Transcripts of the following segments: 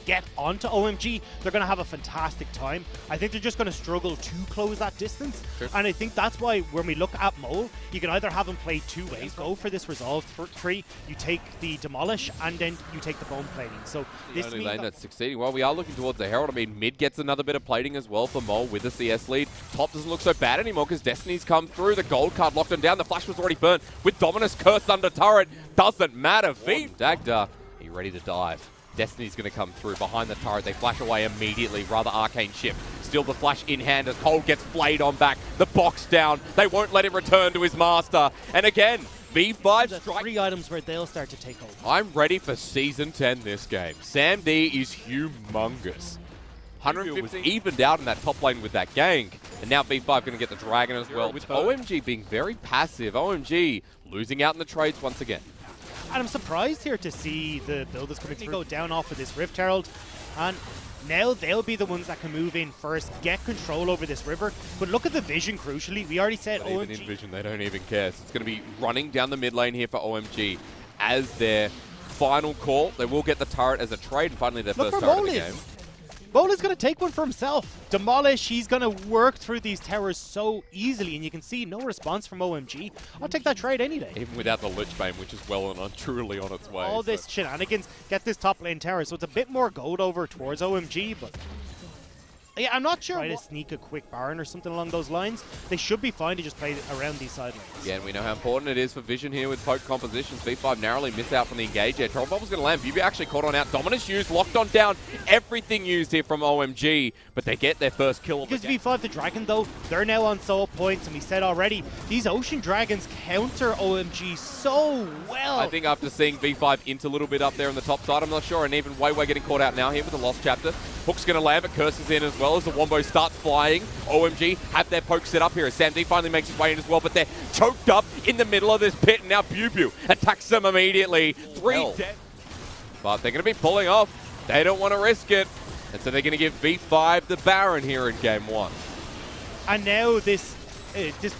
get onto OMG, they're going to have a fantastic time. I think they're just going to struggle to close that distance. Sure. And I think that's why when we look at Mole, you can either have him play two ways. Go for this resolve tree, you take the demolish, and then you take the bone plating. So The this only means lane that's succeeding. Well, we are looking towards the Herald. I mean, mid gets another bit of plating as well for Mole with the CS lead. Top doesn't look so bad anymore because Destiny's come through. The gold card locked him down. The flash was already burnt. With Dominus cursed under turret, doesn't matter. Dagda, are you ready to dive? Destiny's going to come through behind the turret. They flash away immediately. Rather arcane shift. Still the flash in hand as Cold gets flayed on back. The box down. They won't let it return to his master. And again, V5 strike. 3 items where they'll start to take over. I'm ready for Season 10 this game. Sam D is humongous. 150 was evened out in that top lane with that gank. And now V5 going to get the Dragon as well. With OMG being very passive. OMG losing out in the trades once again. And I'm surprised here to see the build that's coming through go down off of this Rift Herald. And now they'll be the ones that can move in first, get control over this river. But look at the vision, crucially. We already said OMG. Even in vision, they don't even care. So it's going to be running down the mid lane here for OMG as their final call. They will get the turret as a trade, and finally their first turret of the game. Mole is going to take one for himself. Demolish, he's going to work through these towers so easily, and you can see no response from OMG. I'll take that trade any day. Even without the Lich Bane, which is well and truly on its way. All this shenanigans, get this top lane tower, so it's a bit more gold over towards OMG, but yeah, I'm not sure. Try to sneak a quick Baron or something along those lines. They should be fine to just play around these side lanes. Yeah, and we know how important it is for vision here with poke compositions. V5 narrowly miss out from the engage here. Troll Bubble's going to land. Bubu actually caught on out. Dominus used, locked on down. Everything used here from OMG, but they get their first kill. Because V5, the Dragon, though, they're now on soul points, and we said already, these Ocean Dragons counter OMG so well. I think after seeing V5 int a little bit up there on the top side, I'm not sure, and even Wayway getting caught out now here with the Lost Chapter. Hook's going to land, but Curses in as well as the Wombo starts flying. OMG have their poke set up here as Sam D finally makes his way in as well, but they're choked up in the middle of this pit, and now Bubu attacks them immediately. 3 dead. But they're going to be pulling off. They don't want to risk it, and so they're going to give V5 the Baron here in Game 1. And now this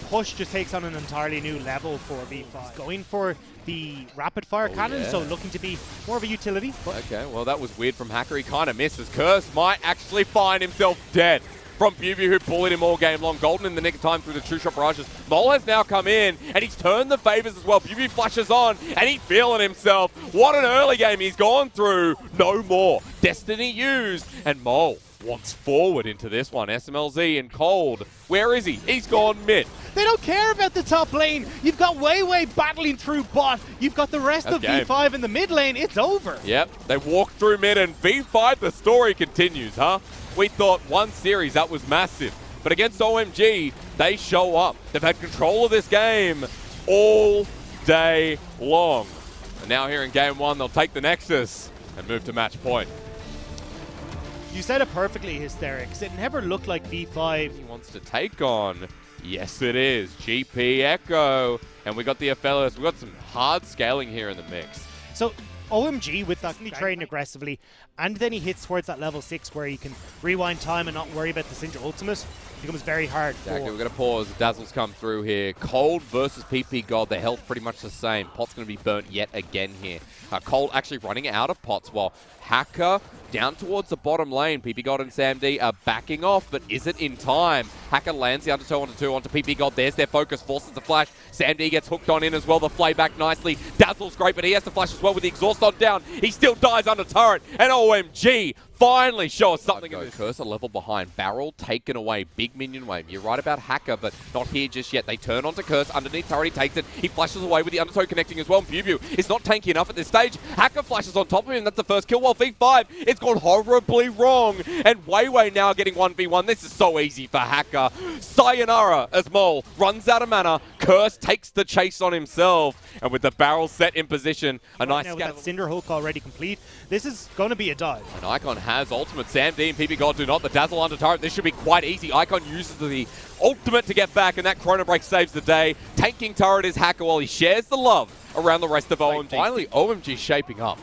push just takes on an entirely new level for V5. Going for the rapid fire cannon, so looking to be more of a utility. Okay, well that was weird from Hacker. He kind of misses. Curse might actually find himself dead from Bubu, who bullied him all game long. Golden in the nick of time through the two-shot barrages. Mole has now come in, and he's turned the favors as well. Bubu flashes on, and he's feeling himself. What an early game he's gone through. No more. Destiny used, and Mole wants forward into this one. SMLZ and Cold. Where is he? He's gone mid. They don't care about the top lane. You've got Wayway battling through bot. You've got the rest of V5 in the mid lane. It's over. Yep, they walk through mid, and V5, the story continues, huh? We thought one series, that was massive. But against OMG, they show up. They've had control of this game all day long. And now here in Game 1, they'll take the Nexus and move to match point. You said it perfectly, Hysterics. It never looked like V5 he wants to take on. Yes, it is. GP Echo. And we got the Ophelis. We got some hard scaling here in the mix. So OMG with that trading aggressively, and then he hits towards that level 6 where he can rewind time and not worry about the Syndra ultimate. Becomes very hard. Exactly, we're going to pause. Dazzle's come through here. Cold versus PP God. The health pretty much the same. Pot's going to be burnt yet again here. Cold actually running out of pots while Hacker down towards the bottom lane. PP God and Sam D are backing off, but is it in time? Hacker lands the undertow onto 2 onto PP God. There's their focus, forces the flash. Sam D gets hooked on in as well. The flay back nicely. Dazzle's great, but he has to flash as well with the exhaust on down. He still dies under turret, and OMG finally show us something. Curse a level behind. Barrel taken away. Big minion wave. You're right about Hacker, but not here just yet. They turn onto Curse. Underneath turret, he takes it. He flashes away with the undertow connecting as well. And Bubu is not tanky enough at this stage. Hacker flashes on top of him. That's the first kill. While V5, it's gone horribly wrong. And Wayway now getting 1v1. This is so easy for Hacker. Sayonara as Mole runs out of mana. Curse takes the chase on himself. And with the barrel set in position, a nice now with that Cinder Hook already complete, this is going to be a dive. And Icon has ultimate. Sam D and PP God do not. The Dazzle under turret. This should be quite easy. Icon uses the ultimate to get back, and that Chrono Break saves the day. Tanking turret is Hacker while he shares the love around the rest of OMG. Finally, OMG shaping up.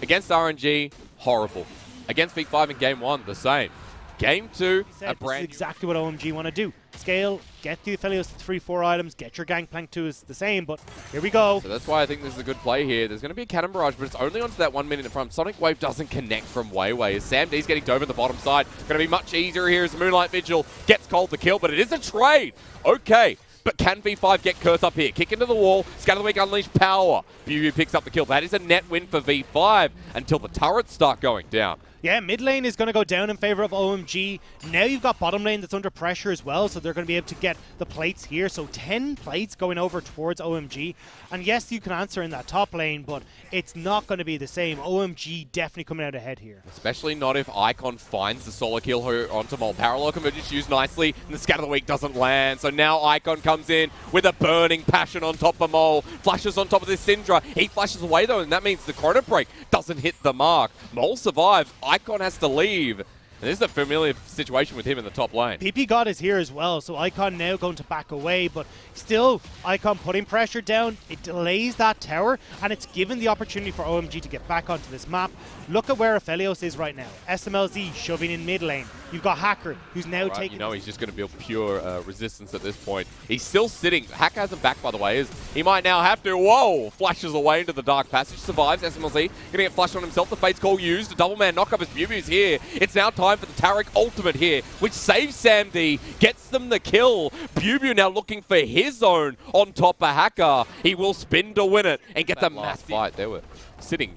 Against RNG, horrible. Against V5 in Game 1, the same. Game 2, a brand exactly what OMG want to do. scale, get the Aphelios to 3-4 items, get your Gangplank to is the same, but here we go. So that's why I think this is a good play here. There's going to be a Cannon Barrage, but it's only onto that 1 minute in front. Sonic Wave doesn't connect from Wayway. As Sam D's getting dove at the bottom side. Going to be much easier here as Moonlight Vigil gets Cold the kill, but it is a trade. Okay. But can V5 get Curse up here? Kick into the wall, Scatter the Weak, unleash power. BU picks up the kill. That is a net win for V5 until the turrets start going down. Yeah, mid lane is going to go down in favor of OMG. Now you've got bottom lane that's under pressure as well, so they're going to be able to get the plates here. So 10 plates going over towards OMG. And yes, you can answer in that top lane, but it's not going to be the same. OMG definitely coming out ahead here. Especially not if Icon finds the solo kill onto Mole. Parallel convergence used nicely, and the Scatter the Weak doesn't land. So now Icon comes in with a burning passion on top of Mole. Flashes on top of this Syndra. He flashes away though, and that means the Chrono Break doesn't hit the mark. Mole survives. Icon has to leave. And this is a familiar situation with him in the top lane. PP God is here as well, so Icon now going to back away, but still, Icon putting pressure down. It delays that tower, and it's given the opportunity for OMG to get back onto this map. Look at where Aphelios is right now. SMLZ shoving in mid lane. You've got Hacker, who's now taking... You know he's just going to build pure resistance at this point. He's still sitting. Hacker hasn't back, by the way. He might now have to. Whoa! Flashes away into the Dark Passage. Survives. SMLZ going to get flashed on himself. The Fate's Call used. A double man knockup as Bubu's here. It's now time for the Taric ultimate here, which saves Sam D. Gets them the kill. Bubu now looking for his own on top of Hacker. He will spin to win it and get the massive fight. They were sitting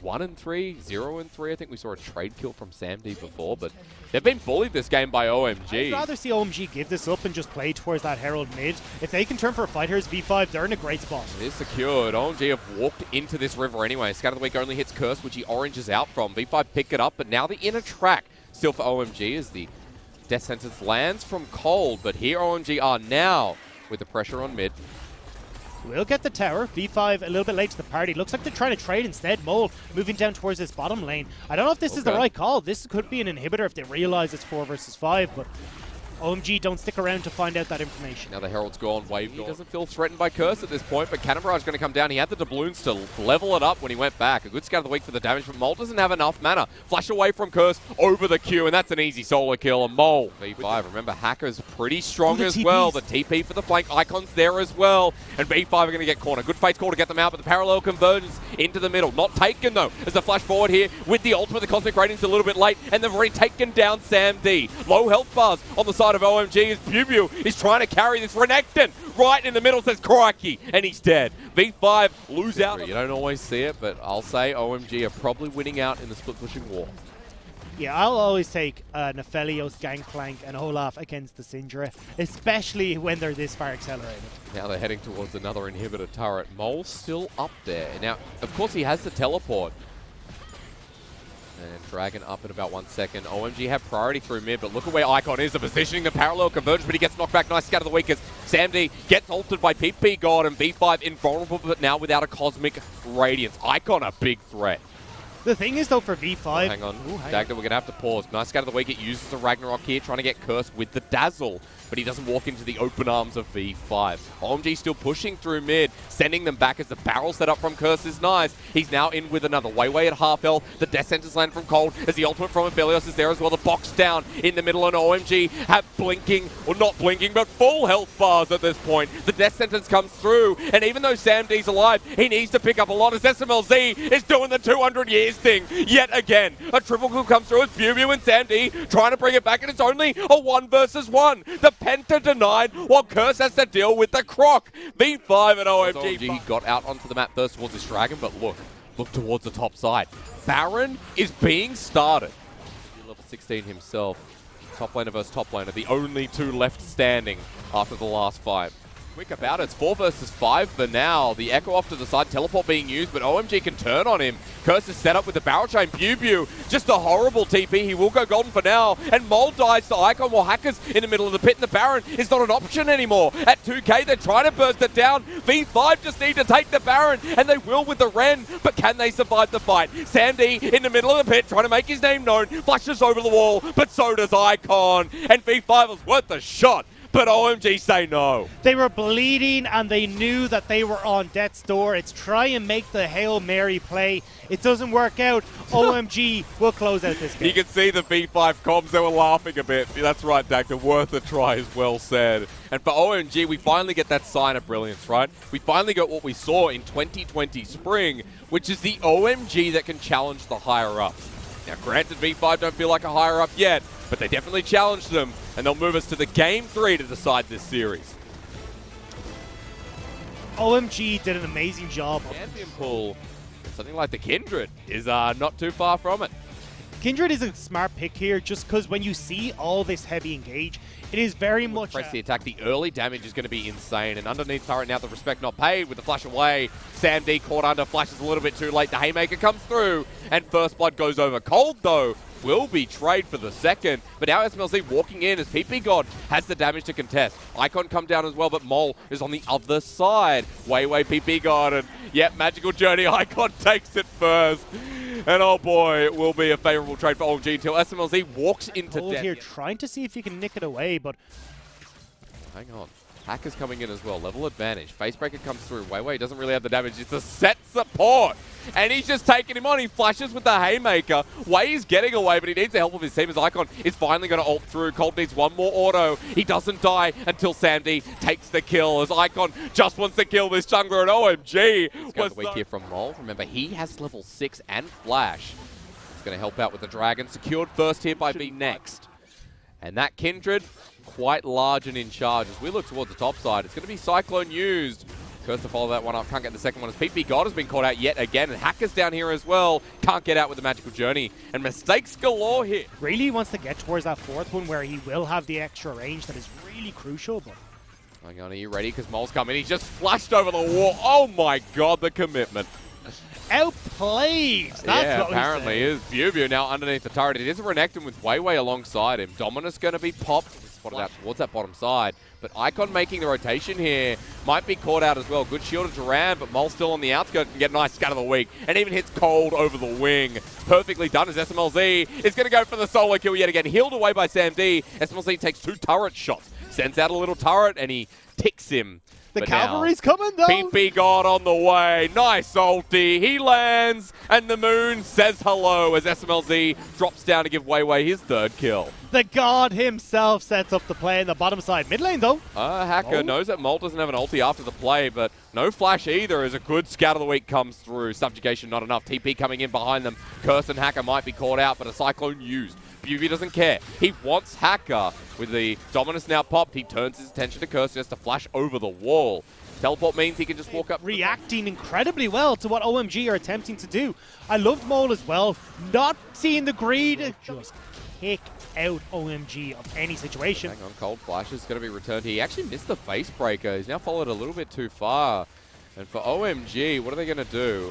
1-3, 0-3. I think we saw a trade kill from Sam D before, but they've been bullied this game by OMG. I'd rather see OMG give this up and just play towards that Herald mid. If they can turn for a fight here as V5, they're in a great spot. It is secured. OMG have walked into this river anyway. Scatter the Weak only hits Curse, which he oranges out from. V5 pick it up, but now the inner track still for OMG as the Death Sentence lands from Cold, but here OMG are now with the pressure on mid. We'll get the tower. V5 a little bit late to the party. Looks like they're trying to trade instead. Mole moving down towards this bottom lane. I don't know if this is the right call. This could be an inhibitor if they realize it's 4 versus 5, but OMG don't stick around to find out that information. Now the Herald's gone. Wave doesn't feel threatened by Curse at this point, but Cannon Barrage is going to come down. He had the doubloons to level it up when he went back. A good Scout of the Week for the damage, but Mole doesn't have enough mana. Flash away from Curse over the Q, and that's an easy solo kill. And Mole, V5, remember Hacker's pretty strong as well. The TP for the flank, Icon's there as well. And V5 are going to get cornered. Good Fate's Call to get them out, but the parallel convergence into the middle. Not taken though, as the flash forward here with the ultimate. The Cosmic Radiance a little bit late, and they've already taken down Sam D. Low health bars on the side of OMG as Bubu is trying to carry this. Renekton right in the middle says crikey, and he's dead. V5 lose out. You don't always see it, but I'll say OMG are probably winning out in the split pushing war. Yeah, I'll always take Aphelios, Gangplank, and Olaf against the Syndra, especially when they're this far accelerated. Now they're heading towards another inhibitor turret. Mole's still up there. Now, of course, he has the teleport. And Dragon up in about 1 second. OMG have priority through mid, but look at where Icon is. The positioning, the parallel convergence, but he gets knocked back. Nice Scatter the Weak as Sam D gets altered by PP God, and V5 invulnerable, but now without a Cosmic Radiance. Icon a big threat. The thing is, though, for V5... hang on. Dagda, we're going to have to pause. Nice Scatter the Weak. It uses the Ragnarok here, trying to get Curse with the Dazzle, but he doesn't walk into the open arms of V5. OMG still pushing through mid, sending them back as the barrel set up from Curse is nice. He's now in with another. Wayway at half health. The Death Sentence land from Cold as the ultimate from Aphelios is there as well. The box down in the middle, and OMG have blinking, or not blinking, but full health bars at this point. The Death Sentence comes through, and even though Sam D's alive, he needs to pick up a lot as SMLZ is doing the 200 years thing yet again. A triple kill comes through as Bubu and Sam D trying to bring it back, and it's only a 1 versus 1. The Penta denied while Curse has to deal with the Croc. V5 and OMG got out onto the map first towards this Dragon, but look towards the top side. Baron is being started. Level 16 himself. Top laner versus top laner. The only 2 left standing after the last fight. Quick about it. It's 4 versus 5 for now. The Echo off to the side. Teleport being used, but OMG can turn on him. Curse is set up with the barrel chain. Bubu, just a horrible TP. He will go golden for now. And Mole dies to Icon while Hacker's in the middle of the pit. And the Baron is not an option anymore. At 2k, they're trying to burst it down. V5 just need to take the Baron, and they will with the Ren. But can they survive the fight? Sam D in the middle of the pit, trying to make his name known. Flashes over the wall, but so does Icon. And V5 was worth the shot. but OMG say no. They were bleeding and they knew that they were on death's door. It's try and make the Hail Mary play. It doesn't work out. OMG will close out this game. You can see the V5 comms, they were laughing a bit. That's right, Dactor, worth a try is well said. And for OMG, we finally get that sign of brilliance, right? We finally got what we saw in 2020 spring, which is the OMG that can challenge the higher-ups. Now, granted, V5 don't feel like a higher-up yet, but they definitely challenged them, and they'll move us to the Game 3 to decide this series. OMG did an amazing job. Champion pool, something like the Kindred, is not too far from it. Kindred is a smart pick here just because when you see all this heavy engage, it is very much... Press the attack, the early damage is going to be insane, and underneath turret now, the respect not paid with the flash away. Sam D caught under, flashes a little bit too late, the Haymaker comes through, and First Blood goes over. Cold, though, will be trade for the second, but now SMLZ walking in as PP God has the damage to contest. Icon come down as well, but Mole is on the other side. Way PP God, and yep, Magical Journey, Icon takes it first. And oh boy, it will be a favorable trade for OMG until SMLZ walks into death. Here trying to see if he can nick it away, but... Hang on. Hacker's coming in as well. Level advantage. Facebreaker comes through. Wei doesn't really have the damage. It's a set support. And he's just taking him on. He flashes with the Haymaker. Wei is getting away, but he needs the help of his team. His Icon is finally going to ult through. Cold needs one more auto. He doesn't die until Sam D takes the kill. As Icon just wants to kill this jungler, and OMG. Was the weak here from Mole. Remember, he has level 6 and Flash. He's going to help out with the Dragon. Secured first here by V next. And that Kindred, quite large and in charge. As we look towards the top side, it's going to be Cyclone used. Curse to follow that one up. Can't get the second one as PP God has been caught out yet again. And Hacker's down here as well. Can't get out with the Magical Journey. And mistakes galore here. Really wants to get towards that fourth one where he will have the extra range that is really crucial. But hang on, are you ready? Because Mole's coming. He's just flashed over the wall. Oh my God, the commitment. Outplayed! That's what apparently is. BuBu now underneath the turret. It is a Renekton with Wei alongside him. Dominus going to be popped. Spotted out towards that bottom side. But Icon making the rotation here might be caught out as well. Good shield of Duran, but Mole still on the outskirts can get a nice scatter of the week. And even hits Cold over the wing. Perfectly done as SMLZ is going to go for the solo kill yet again. Healed away by Sam D. SMLZ takes 2 turret shots. Sends out a little turret and he ticks him. The cavalry's coming though. PP God on the way. Nice ulti. He lands and the moon says hello as SMLZ drops down to give Wei his 3rd kill. The God himself sets up the play in the bottom side. Mid lane though. Hacker knows that Mole doesn't have an ulti after the play, but no flash either as a good scout of the week comes through. Subjugation not enough. TP coming in behind them. Curse and Hacker might be caught out, but a Cyclone used. BuBu doesn't care. He wants Hacker. With the Dominus now popped, he turns his attention to Curse just to flash over the wall. Teleport means he can just walk up. Reacting incredibly well to what OMG are attempting to do. I loved Mole as well. Not seeing the greed. Just kick out OMG of any situation. Hang on, Cold Flash is going to be returned. He actually missed the face breaker. He's now followed a little bit too far. And for OMG, what are they going to do?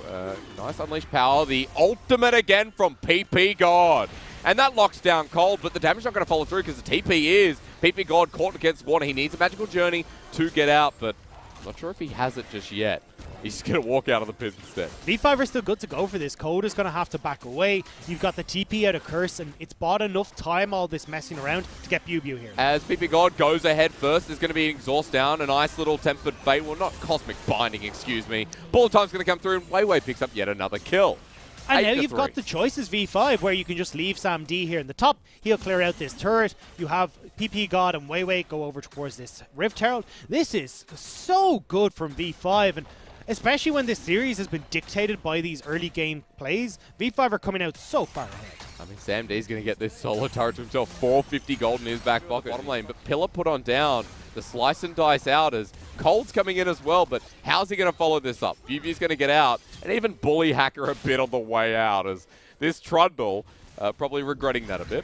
Nice Unleashed Power. The ultimate again from PP God. And that locks down Cold, but the damage not going to follow through because the TP is. PP God caught against Warner. He needs a Magical Journey to get out, but I'm not sure if he has it just yet. He's just going to walk out of the pit instead. V5 are still good to go for this. Cold is going to have to back away. You've got the TP out of Curse, and it's bought enough time, all this messing around, to get BuBu here. As PP God goes ahead first, there's going to be an Exhaust down, a nice little Tempered Fate. Well, not Cosmic Binding, excuse me. Bullet Time's going to come through, and Wei picks up yet another kill. And now you've got the choices, V5, where you can just leave Sam D here in the top. He'll clear out this turret. You have PP God and Wei go over towards this Rift Herald. This is so good from V5, and especially when this series has been dictated by these early game plays, V5 are coming out so far ahead. I mean, Sam D's going to get this solo turret to himself. 450 gold in his back pocket. Bottom lane, but Pillar put on down. The slice and dice out as Cold's coming in as well, but how's he going to follow this up? BuBu's going to get out, and even bully Hacker a bit on the way out as this Trundle probably regretting that a bit.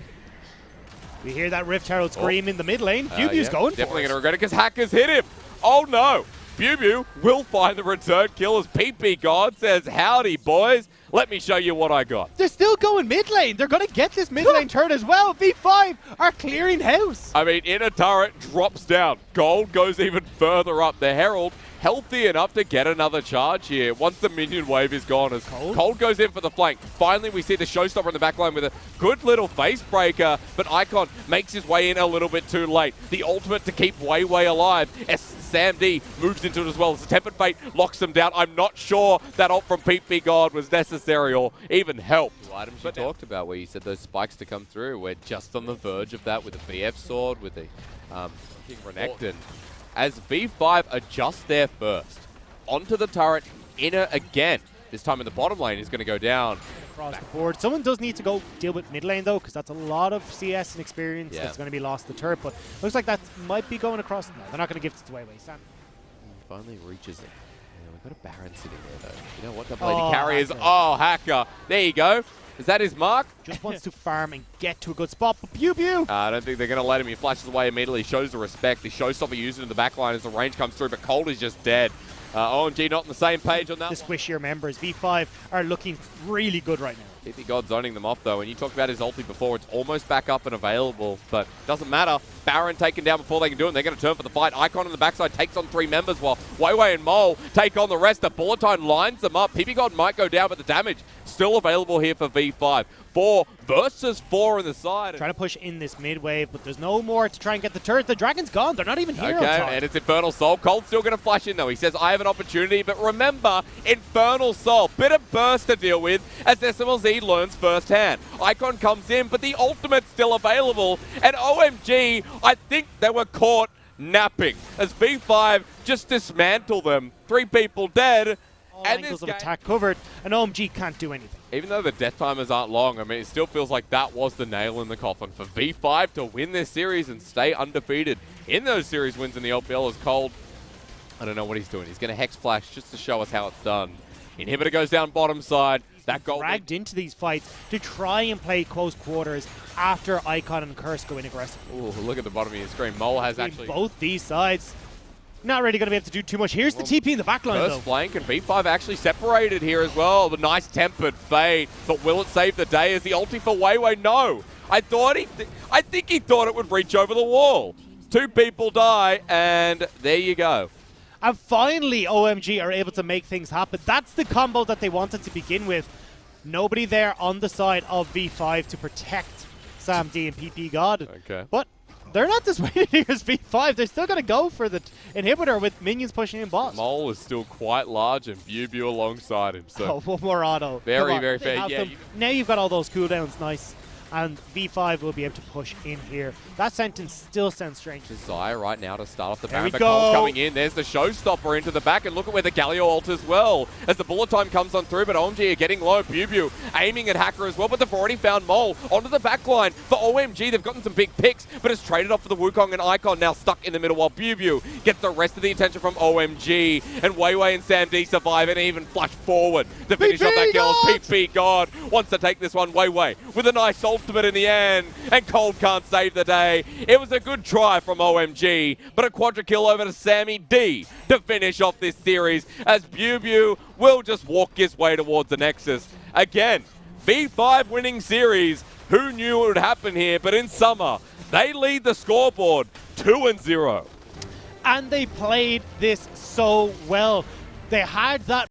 We hear that Rift Herald scream in the mid lane. BuBu's going for it. Definitely going to regret it because Hacker's hit him. Oh no! BuBu will find the return kill as PP God says, howdy boys, let me show you what I got. They're still going mid lane. They're going to get this mid lane turn as well. V5 are clearing house. I mean, inner turret drops down. Gold goes even further up. The Herald healthy enough to get another charge here once the minion wave is gone as Cold goes in for the flank. Finally, we see the showstopper in the backline with a good little face breaker, but Icon makes his way in a little bit too late. The ultimate to keep Weiwei alive as Sam D moves into it as well as the Tempered Fate locks them down. I'm not sure that ult from PP God was necessary or even helped. The items you talked about where you said those spikes to come through, we're just on the verge of that with the BF sword, with the King Renekton. As V5 adjust there first. Onto the turret, inner again. This time in the bottom lane is going to go down. Across the board. Someone does need to go deal with mid lane though, because that's a lot of CS and experience that's going to be lost to the turret. But looks like that might be going across. No, they're not going to give it to Weiwei. Sam. Finally reaches it. Yeah, we've got a Baron sitting there though. You know what the lady carry is? Oh, Hacker. There you go. Is that his mark? Just wants to farm and get to a good spot, but pew. I don't think they're going to let him. He flashes away immediately, shows the respect. The showstopper uses it in the backline as the range comes through, but Cold is just dead. OMG not on the same page on that. The squishier members, V5, are looking really good right now. PP God zoning them off though, and you talked about his ulti before, it's almost back up and available, but doesn't matter. Baron taken down before they can do it, and they're going to turn for the fight. Icon on the backside takes on 3 members while Weiwei and Mole take on the rest. The bullet time lines them up. PP God might go down, but the damage still available here for V5. 4 versus 4 on the side. Trying to push in this mid wave, but there's no more to try and get the turret. The Dragon's gone. They're not even here. Okay, and it's Infernal Soul. Cold's still going to flash in though. He says, I have an opportunity, but remember, Infernal Soul, bit of burst to deal with as SMLZ learns firsthand. Icon comes in, but the ultimate's still available, and OMG, I think they were caught napping as V5 just dismantle them. 3 people dead. All angles of attack covered, and OMG can't do anything. Even though the death timers aren't long, I mean, it still feels like that was the nail in the coffin for V5 to win this series and stay undefeated in those series wins in the LPL as Cold. I don't know what he's doing. He's going to Hex Flash just to show us how it's done. Inhibitor goes down bottom side. That goal dragged into these fights to try and play close quarters after Icon and Curse go in aggressive. Ooh, look at the bottom of your screen. Mole has actually both these sides. Not really going to be able to do too much. Here's the TP in the backline, though. First flank, and V5 actually separated here as well. The nice tempered fade, but will it save the day? Is the ulti for Weiwei? No. I think he thought it would reach over the wall. 2 people die, and there you go. And finally, OMG are able to make things happen. That's the combo that they wanted to begin with. Nobody there on the side of V5 to protect Sam D and PP God. Okay. But they're not dissuaded here as V5. They're still going to go for the inhibitor with minions pushing in boss. Mole is still quite large and Bew alongside him. So one more auto. Very, very fair. Yeah, now you've got all those cooldowns. Nice. And V5 will be able to push in here. That sentence still sounds strange. Desire right now to start off the Baron, but Cole's coming in. There's the showstopper into the back, and look at where the Galio ult as well. As the bullet time comes on through, but OMG are getting low. Bew aiming at Hacker as well, but they've already found Mole onto the back line. For OMG, they've gotten some big picks, but it's traded off for the Wukong and Icon now stuck in the middle while Bew gets the rest of the attention from OMG. And Weiwei and Sam D survive and even flash forward to finish off that kill. PP God wants to take this one. Weiwei with a nice ultimate in the end, and Cold can't save the day. It was a good try from OMG, but a quadra kill over to Sammy D to finish off this series as Bew will just walk his way towards the Nexus. Again, V5 winning series. Who knew it would happen here? But in summer, they lead the scoreboard 2-0. And they played this so well. They had that